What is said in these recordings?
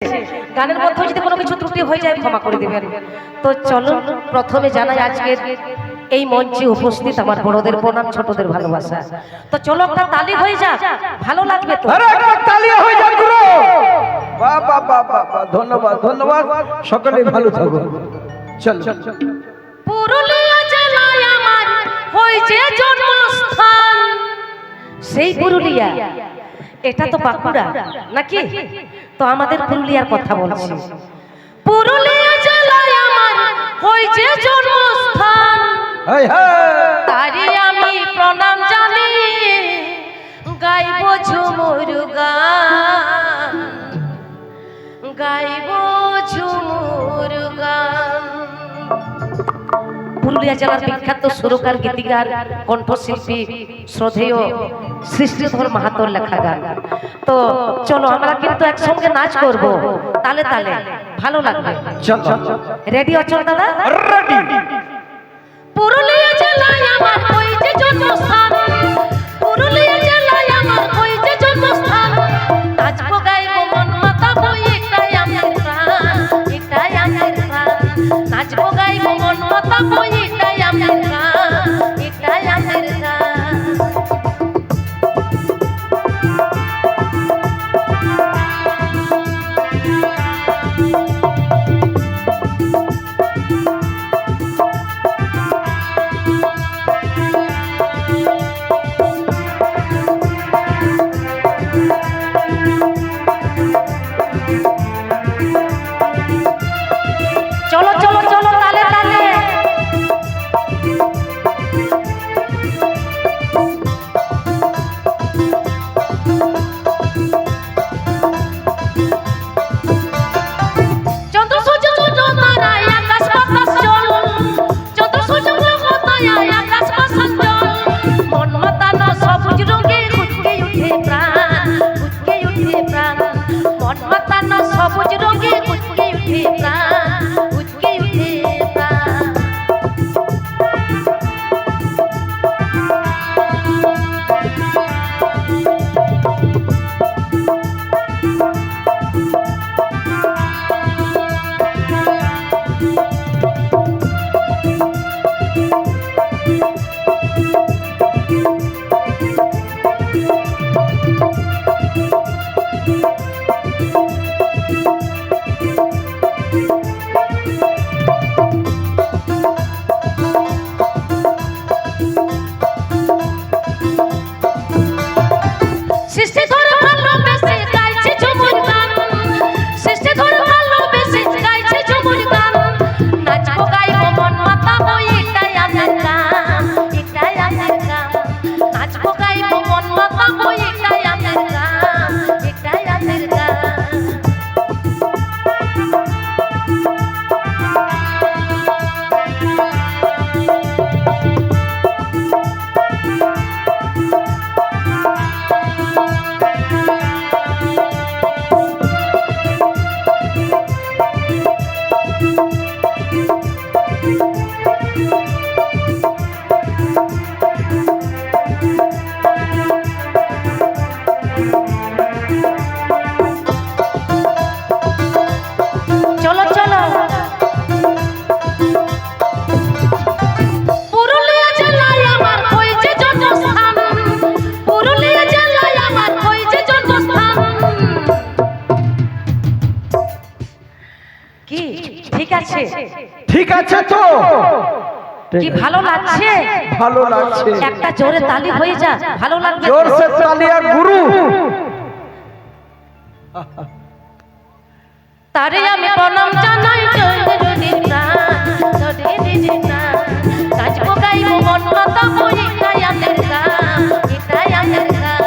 গানের মধ্যে যদি কোনো কিছু ত্রুটি হয়ে যায় ক্ষমা করে দেবেন। তো চলো প্রথমে জানাই আজকের এই মঞ্চে উপস্থিত আমার বড়দের প্রণাম, ছোটদের ভালোবাসা। তো চলো একটা তালি হয়ে যাক, ভালো লাগবে তো। আরে একটা তালি হয়ে যাক গুরু। বাহ বাহ বাহ বাহ, ধন্যবাদ ধন্যবাদ, সকলেই ভালো থাকুন। চল পুরুলিয়া জেলায় আমার হয়েছে জন্মস্থান, সেই পুরুলিয়া, এটা তো বাঁকুড়া নাকি? তো আমাদের পুরুলিয়ার কথা বলছি। পুরুলিয়া জেলায় আমার হয়েছে জন্মস্থান, তারি আমি প্রণাম জানি, গাইব ঝুমুর গান, গাইব ঝুমুর গান। পুরুলিয়া জেলার বিখ্যাত সুরকার, গীতিকার, কণ্ঠশিল্পী শ্রদ্ধেয় সৃষ্টিধর মাহাতোর লেখা গান। তো চলো আমরা কিন্তু একসঙ্গে নাচ করব, তালে তালে, ভালো লাগবে। রেডি আছো দাদা? রেডি। পুরুলিয়া জেলায় আমার হয়েছে জন্মস্থান, পুরুলিয়া জেলায় আমার হয়েছে জন্মস্থান, নাচবো গাইবো মন মাতাবো, এটাই আমার প্রাণ, এটাই আমার প্রাণ, নাচবো গাইবো মন মাতাবো, এটাই আমার প্রাণ, এটাই আমার প্রাণ। চলো চলো চলো, তালে তালে। চন্দ্র সূর্য তারায় আকাশ বাতাস জল, চন্দ্র সূর্য তারায় আকাশ বাতাস জল, মন মাতানো সবুজ রঙে উঠকে উঠে প্রাণ, উঠকে উঠে প্রাণ, মন মাতানো সবুজ রঙে উঠকে উঠে প্রাণ, উঠকে উঠে প্রাণ। সৃষ্টিধর ভালোবেসে গাইছে ঝুমুর গান, সৃষ্টিধর ভালোবেসে গাইছে ঝুমুর গান, নাচবো গাইবো মন মাতাবো, এটাই আমার গান, এটাই আমার গান, নাচবো গাইবো মন মাতাবো, এটাই আমার গান, এটাই আমার গান। চলো চলো। পুরুলিয়া জেলায় আমার হয়েছে জন্মস্থান, পুরুলিয়া জেলায় আমার হয়েছে জন্মস্থান। কি ঠিক আছে? ঠিক আছে তো? কি ভালো লাগছে? ভালো লাগছে। একটা জোরে তালি হয়ে যা, ভালো লাগবে। জোরসে তালি আর গুরু। তারে আমি প্রণাম জানাই, নাচবো গাইবো মন মাতাবো, এটাই আমার গান, এটাই আমার গান।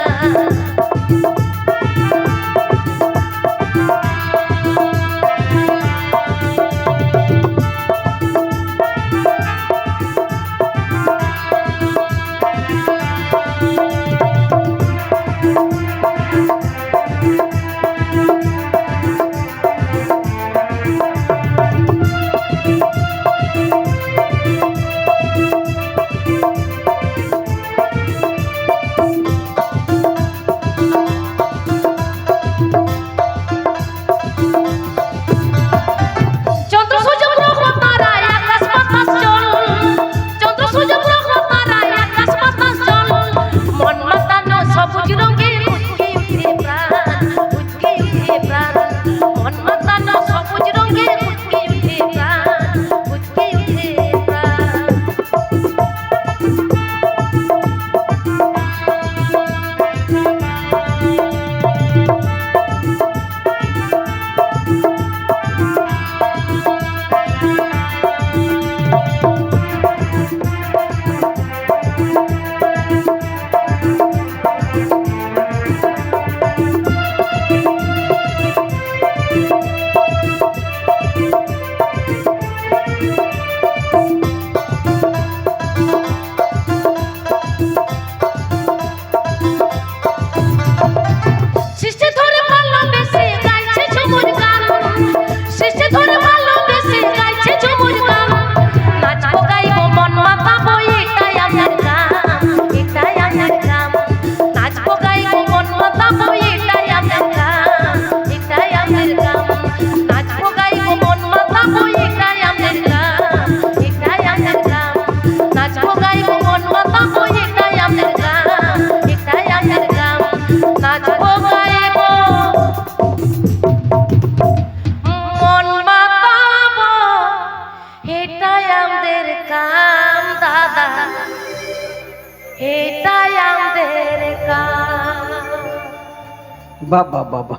বাবা বাবা